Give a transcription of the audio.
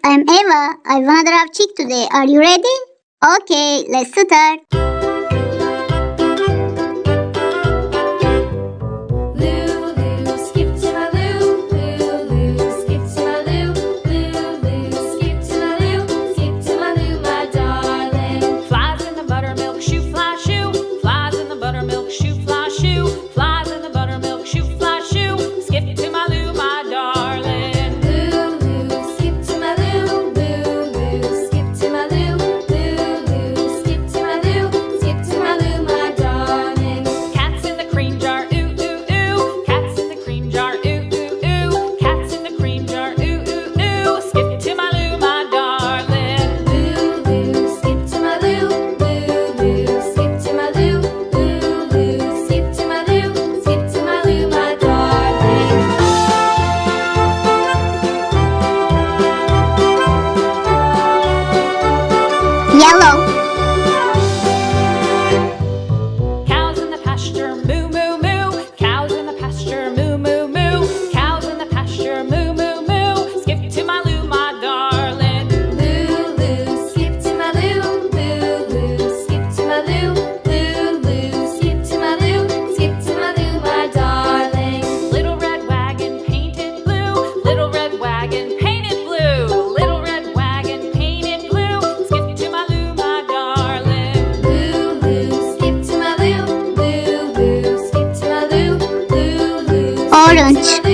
I'm Eva. I wanna draft chick today. Are you ready? Okay, let's start. Lulu, skip to my Lou. Lulu, skip to my Lou. Lulu, skip to my Lou. Skip to my Lou, my darling. Flies in the buttermilk shoe, fly shoe. Flies in the buttermilk shoe, fly shoe. Flies in the buttermilk shoe, fly shoe. Skip to my Lou, my darling. Lulu, skip to my Lou. Lulu, skip to my Lou. Lulu, skip to my Lou. Skip to my Lou, my darling. Cats in the cream jar, ooh ooh ooh. Cats in the cream jar, ooh ooh ooh. Cats in the cream jar, ooh ooh ooh. Skip to my Lou, my darling. Lulu, skip to my Lou. Lulu, skip to my Lou. Lulu, skip to my Lou. Skip to my Lou, my darling. Yellow. Cows in the pasture, moo moo moo. Cows in the pasture, moo moo moo. Cows in the pasture, moo moo moo. Skip to my Lou, my darling. Lulu, skip to my Lou. Lulu, skip to my Lou. Lulu, skip to my Lou. Skip to my Lou, my darling. Little red wagon painted blue. Little red wagon painted blue. Little red wagon painted blue. Skip to my Lou, my darling. Lulu, skip to my Lou. Lulu, skip to my Lou. Lulu, Orange.